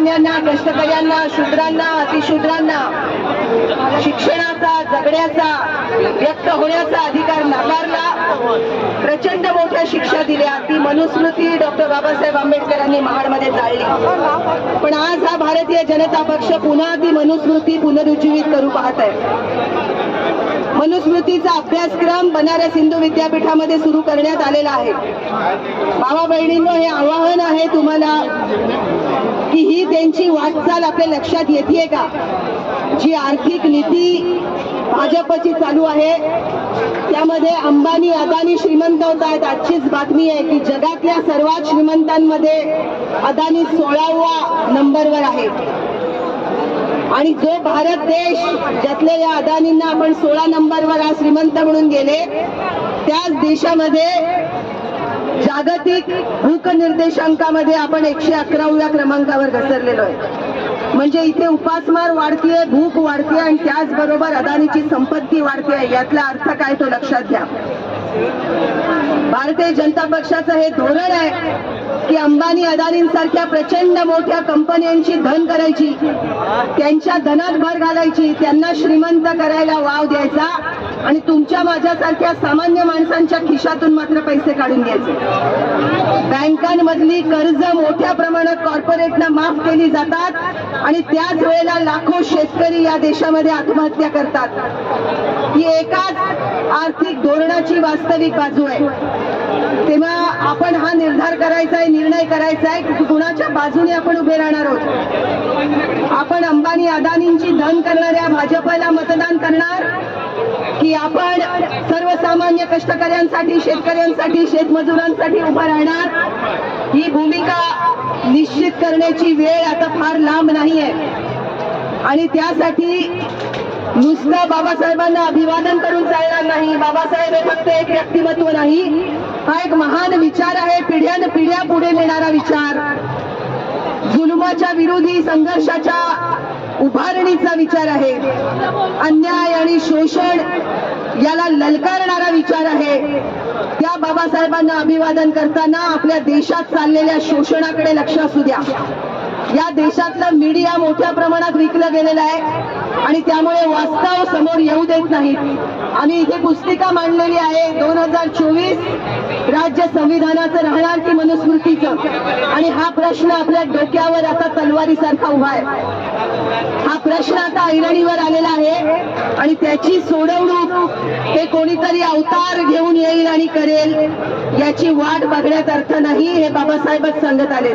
सर्वसामान्यांना, कष्टकऱ्यांना, शूद्रांना, अतिशूद्रांना शिक्षणाचा, जगण्याचा, व्यक्त होण्याचा अधिकार नाकारला, प्रचंड मोठ्या शिक्षा दिल्या. ती मनुस्मृती डॉक्टर बाबासाहेब आंबेडकरांनी महाडमध्ये जाळली. पण आज हा भारतीय जनता पक्ष पुन्हा ती मनुस्मृती पुनरुज्जीवित करू पाहत आहे. मनुस्मृतीचा अभ्यासक्रम बनारस हिंदू विद्यापीठामध्ये सुरू करण्यात आलेला आहे. भावा बहिणींनो, हे आवाहन आहे तुम्हाला की ही त्यांची वाटचाल आपल्या लक्षात येते का? जी आर्थिक नीती भाजपची चालू आहे त्यामध्ये अंबानी, अदानी श्रीमंत होत आहेत. आजचीच बातमी आहे की जगातल्या सर्वात श्रीमंतांमध्ये अदानी 16व्या नंबरवर आहे. आणि जो भारत देश ज्यातल्या या अदानींना आपण 16 नंबरवर आज श्रीमंत म्हणून गेले, त्याच देशामध्ये जागतिक भूक निर्देशांकामध्ये आपण 111व्या क्रमांकावर घसरलेलो आहे. म्हणजे इथे उपासमार वाढतीये, भूक वाढतीये आणि त्याचबरोबर अदानीची संपत्ती वाढते. यातला अर्थ काय तो लक्षात घ्या. भारतीय जनता पक्षाचं हे धोरण आहे की अंबानी, अदानींसारख्या प्रचंड मोठ्या कंपन्यांची धन करायची, त्यांच्या धनात भर घालायची, त्यांना श्रीमंत करायला वाव द्यायचा आणि तुमच्या माझ्यासारख्या सामान्य माणसांच्या खिशातून मात्र पैसे काढून घ्यायचे. बँकांमधली कर्ज मोठ्या प्रमाणात कॉर्पोरेटना माफ केली जातात आणि त्याच वेळेला लाखो शेतकरी या देशामध्ये आत्महत्या करतात. ही एकाच आर्थिक धोरणाची वास्तविक बाजू आहे. तेव्हा आपण हा निर्धार करायचा आहे, निर्णय करायचा आहे की कुणाच्या बाजूने आपण उभे राहणार आहोत. आपण अंबानी, अदानींची धन करणाऱ्या भाजपला मतदान करणार की आपण सर्वसामान्य कष्टकऱ्यांसाठी, शेतकऱ्यांसाठी, शेतमजुरांसाठी उभा राहणार? ही भूमिका निश्चित करण्याची वेळ आता फार लांब नाहीये. आणि त्यासाठी नुसतं बाबासाहेबांना अभिवादन करून चालणार नाही. बाबासाहेब हे फक्त एक व्यक्तिमत्व नाही, हा एक महान विचार आहे, पिढ्यानपिढ्या पुढे नेणारा विचार, जुलुमाच्या विरोधी संघर्षाच्या उभारणीचा विचार आहे, अन्याय आणि शोषण याला ललकारणारा विचार आहे. त्या बाबासाहेबांना अभिवादन करताना आपल्या देशात चाललेल्या शोषणाकडे लक्ष असू द्या. या देशातलं मीडिया मोठ्या प्रमाणात विकलं गेलेलं आहे आणि त्यामुळे वास्तव समोर येऊ देत नाहीत. आम्ही इथे पुस्तिका मांडलेली आहे 2024 राज्य संविधानाचं राहणार की मनुस्मृतीचं, आणि हा प्रश्न आपल्या डोक्यावर आता तलवारीसारखा उभा आहे. हा प्रश्न आता ऐरणीवर आलेला आहे आणि त्याची सोडवणूक हे कोणीतरी अवतार घेऊन येईल आणि करेल, याची वाट बघण्यात अर्थ नाही. हे बाबासाहेबच सांगत आले.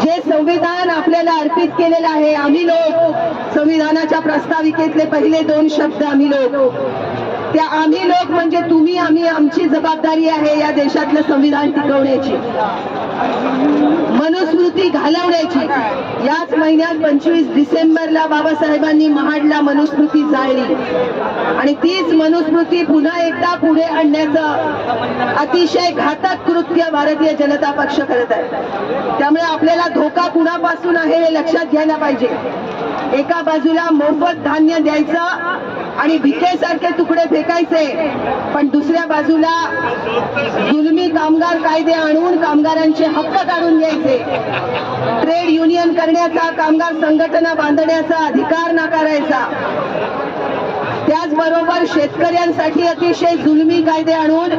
जे संविधान आपल्याला अर्पित केलेलं आहे, आम्ही लोक, संविधानाच्या प्रस्ताविकेतले पहिले 2 शब्द आम्ही लोक, त्या आम्ही लोक म्हणजे तुम्ही, आम्ही, आमची जबाबदारी आहे या देशातलं संविधान टिकवण्याची, मनुस्मृती घालवण्याची. याच महिन्यात 25 डिसेंबरला बाबासाहेबांनी महाडला मनुस्मृती जाळली आणि तीच मनुस्मृती पुन्हा एकदा पुढे आणण्याचं अतिशय घातक कृत्य भारतीय जनता पक्ष करत आहे. त्यामुळे आपल्याला धोका कुणापासून आहे हे लक्षात घ्यायला पाहिजे. एका बाजूला मोफत धान्य द्यायचं आणि भिकेसारखे तुकडे फेकायचे, पण दुसऱ्या बाजूला जुलमी कामगार कायदे आणून कामगारांचे हक्क काढून घ्यायचे, ट्रेड युनियन करण्याचा, कामगार संघटना बांधण्याचा अधिकार नाकारायचा. त्याचबरोबर शेतकऱ्यांसाठी अतिशय जुलमी कायदे आणून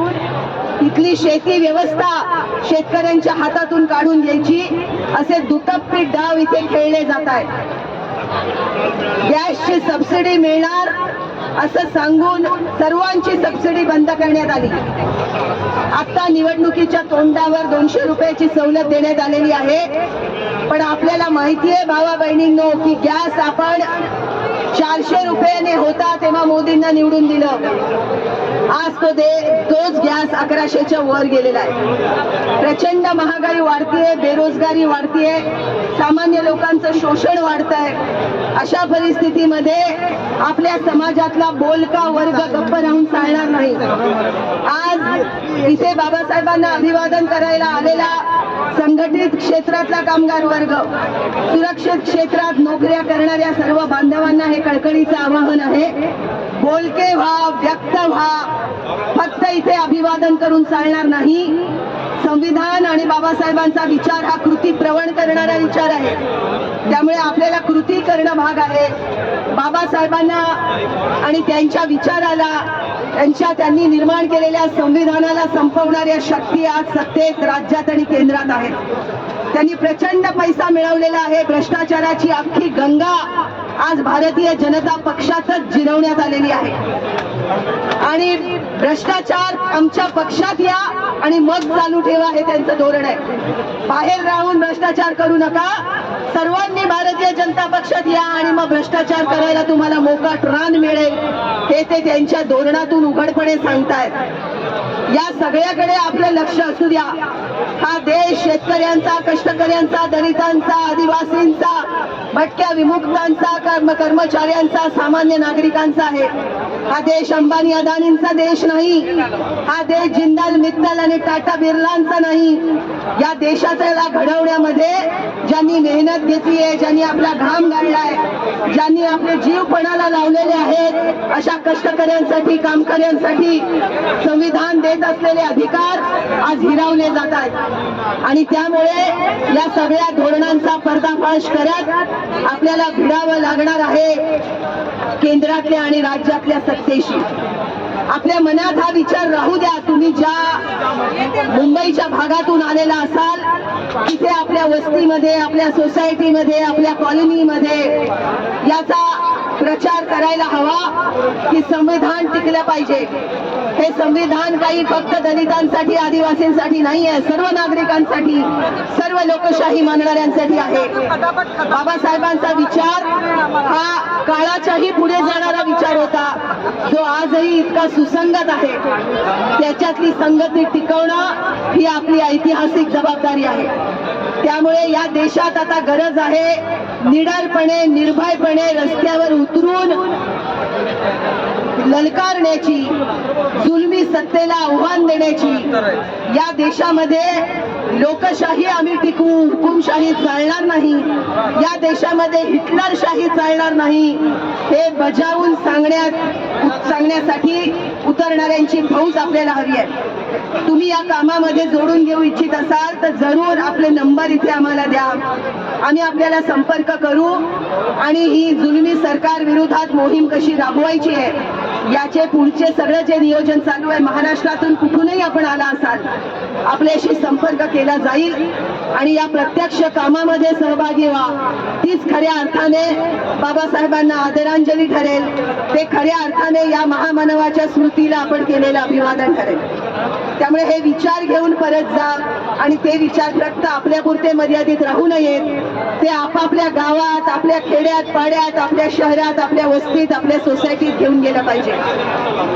इथली शेती व्यवस्था शेतकऱ्यांच्या हातातून काढून घ्यायची, असे दुटप्पी डाव इथे खेळले जात आहेत. गॅसची सबसिडी मिळणार असं सांगून सर्वांची सबसिडी बंद करण्यात आली. आता निवडणुकीच्या तोंडावर 200 रुपयाची सवलत देण्यात आलेली आहे. पण आपल्याला माहिती आहे भावा बहिणींनो की गॅस आपण 400 रुपयाने होता तेव्हा मोदींना निवडून दिलं. आज तोच गॅस 1100च्या वर गेलेला आहे. प्रचंड महागाई वाढतीये, बेरोजगारी वाढतीये, सामान्य लोकांचं शोषण वाढतंय. अशा परिस्थितीमध्ये आपल्या समाजातला बोलका वर्ग गप्प राहून चालणार नाही. आज इथे बाबासाहेबांना अभिवादन करायला आलेला संघटित क्षेत्रातला कामगार वर्ग, सुरक्षित क्षेत्रात नोकऱ्या करणाऱ्या सर्व बांधवांना हे कळकळीचं आवाहन आहे. बोलके व्हा, व्यक्त व्हा. फक्त इथे अभिवादन करून चालणार नाही. संविधान आणि बाबासाहेबांचा विचार हा कृती प्रवण करणारा विचार आहे. त्यामुळे आपल्याला कृती करणं भाग आहे. बाबासाहेबांना आणि त्यांच्या विचाराला, त्यांनी निर्माण केलेल्या संविधानाला संपवणाऱ्या शक्ती आज सत्तेत, राज्यात आणि केंद्रात आहेत. त्यांनी प्रचंड पैसा मिळवलेला आहे. भ्रष्टाचाराची अख्खी गंगा आज भारतीय जनता पक्षातच जिरवण्यात आलेली आहे. आणि भ्रष्टाचार आमच्या पक्षात या आणि मग चालू ठेवा हे त्यांचं धोरण आहे. बाहेर राहून भ्रष्टाचार करू नका, सर्वांनी भारतीय जनता पक्षात या आणि मग भ्रष्टाचार करायला तुम्हाला मोकाट रान मिळेल, हे ते त्यांच्या धोरणातून उघडपणे सांगतायत. या सगळ्याकडे आपलं लक्ष असू द्या. हा देश शेतकऱ्यांचा, कष्टकऱ्यांचा, दलितांचा, आदिवासींचा, भटक्या विमुक्तांचा, कर्मचाऱ्यांचा, सामान्य नागरिकांचा आहे. हा देश अंबानी अदानींचा देश नाही. हा देश जिंदाल मित्तल आणि टाटा बिर्लांचा नाही. या देशाला घडवण्यामध्ये ज्यांनी मेहनत घेतली आहे, ज्यांनी आपला घाम गाळलाय, ज्यांनी आपले जीव पणाला लावलेले आहेत, अशा कष्टकऱ्यांसाठी, कामकऱ्यांसाठी संविधान देत असलेले अधिकार आज हिरावले जात आहेत. आणि त्यामुळे या सगळ्या धोरणांचा पर्दाफाश करत आपल्याला भिडावं लागणार आहे केंद्रातल्या आणि राज्यातल्या सत्तेशी. आपल्या मनात हा विचार राहू द्या. तुम्ही ज्या मुंबईच्या भागातून आलेला असाल, तिथे आपल्या वस्तीमध्ये, आपल्या सोसायटीमध्ये, आपल्या कॉलनीमध्ये याचा प्रचार करायला हवा की संविधान टिकलं पाहिजे. हे संविधान काही फक्त दलितांसाठी, आदिवासींसाठी नाही आहे, सर्व नागरिकांसाठी, सर्व लोकशाही मानणाऱ्यांसाठी आहे. बाबासाहेबांचा विचार हा काळाच्याही पुढे जाणारा विचार होता, जो आजही इतका सुसंगत आहे. त्याच्यातली संगती टिकवणं ही आपली ऐतिहासिक जबाबदारी आहे. त्यामुळे या देशात आता गरज आहे निडरपणे, निर्भयपणे रस्त्यावर उतरून ललकारण्याची, जुलमी सत्तेला आव्हान देण्याची. या देशामध्ये लोकशाही आम्ही टिकवू, हुकुमशाही चालणार नाही. या देशामध्ये हिटलरशाही चालणार नाही, हे बजावून सांगण्यासाठी उतरणाऱ्यांची फौज आपल्याला हवी आहे. तुम्ही या कामामध्ये जोडून घेऊ इच्छित असाल तर जरूर आपले नंबर इथे आम्हाला द्या. आम्ही आपल्याला संपर्क करू आणि ही जुलमी सरकार विरोधात मोहीम कशी राबवायची आहे याचे पुढचे सगळं जे नियोजन चालू आहे, महाराष्ट्रातून कुठूनही आपण आला असाल, आपल्याशी संपर्क केला जाईल आणि या प्रत्यक्ष कामामध्ये सहभागी व्हा. तीच खऱ्या अर्थाने बाबासाहेबांना आदरांजली ठरेल. ते खऱ्या अर्थाने या महामानवाच्या स्मृतीला आपण केलेलं अभिवादन ठरेल. त्यामुळे हे विचार घेऊन परत जा आणि ते विचार फक्त आपल्यापुरते मर्यादित राहू नयेत. ते आपापल्या गावात, आपल्या खेड्यात, पाड्यात, आपल्या शहरात, आपल्या वस्तीत, आपल्या सोसायटीत घेऊन गेलं पाहिजे.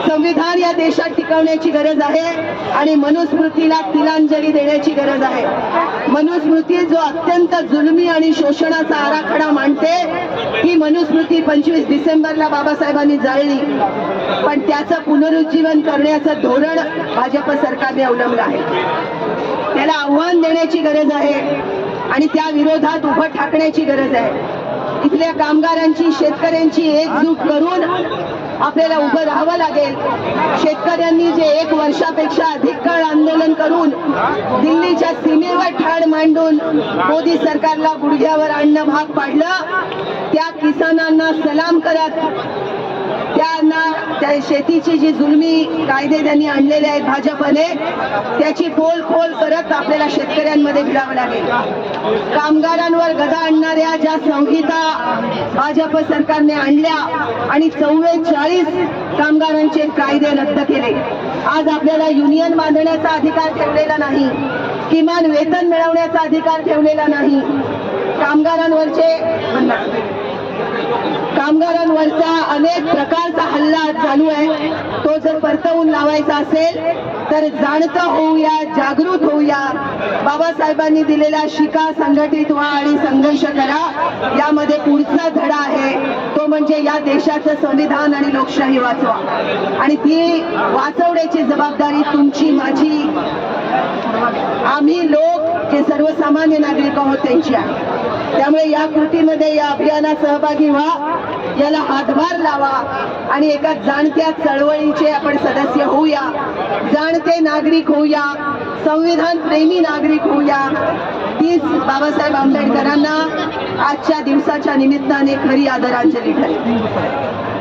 संविधान या देशात टिकवण्याची गरज आहे आणि मनुस्मृतीला तिलांजली देण्याची गरज आहे. मनुस्मृती जो अत्यंत जुलमी आणि शोषणाचा आराखडा मांडते, ही मनुस्मृती 25 डिसेंबरला बाबासाहेबांनी जाळली, पण त्याचं पुनरुज्जीवन करण्याचं धोरण भाजप सरकारने अवलंबलं आहे. त्याला आव्हान देण्याची गरज आहे आणि त्या विरोधात उभं ठाकण्याची गरज आहे. इथल्या कामगारांची, शेतकऱ्यांची एकजूट करून आपल्याला उभं राहावं लागेल. शेतकऱ्यांनी जे 1 वर्षापेक्षा अधिक काळ आंदोलन करून दिल्लीच्या सीमेवर ठाण मांडून मोदी सरकारला गुडघ्यावर आणणं भाग पाडलं, त्या किसानांना सलाम करत, त्यांना त्या शेतीची जी जुलमी कायदे त्यांनी आणलेले आहेत भाजपने, त्याची पोलखोल करत आपल्याला शेतकऱ्यांमध्ये भिडावं लागेल. कामगारांवर गदा आणणाऱ्या ज्या संहिता भाजप सरकारने आणल्या आणि 44 कामगारांचे कायदे रद्द केले. आज आपल्याला युनियन बांधण्याचा अधिकार ठेवलेला नाही, किमान वेतन मिळवण्याचा अधिकार ठेवलेला नाही. कामगारांवरचा अनेक प्रकारचा हल्ला चालू आहे. तो जर परतवून लावायचा असेल तर जाणतं होऊया, जागृत होऊया. बाबासाहेबांनी दिलेला शिका, संघटित व्हा आणि संघर्ष करा. यामध्ये पुढचा धडा आहे, तो म्हणजे या देशाचं संविधान आणि लोकशाही वाचवा. आणि ती वाचवण्याची जबाबदारी तुमची, माझी, आम्ही लोक जे सर्वसामान्य नागरिक आहोत त्यांची आहे. त्यामुळे या कृतीमध्ये या अभियानात सहभागी व्हा, याला हातभार लावा आणि एका जाणत्या चळवळीचे आपण सदस्य होऊया, जाणते नागरिक होऊया, संविधान प्रेमी नागरिक होऊया. तीच बाबासाहेब आंबेडकरांना आजच्या दिवसाच्या निमित्ताने खरी आदरांजली ठरेल.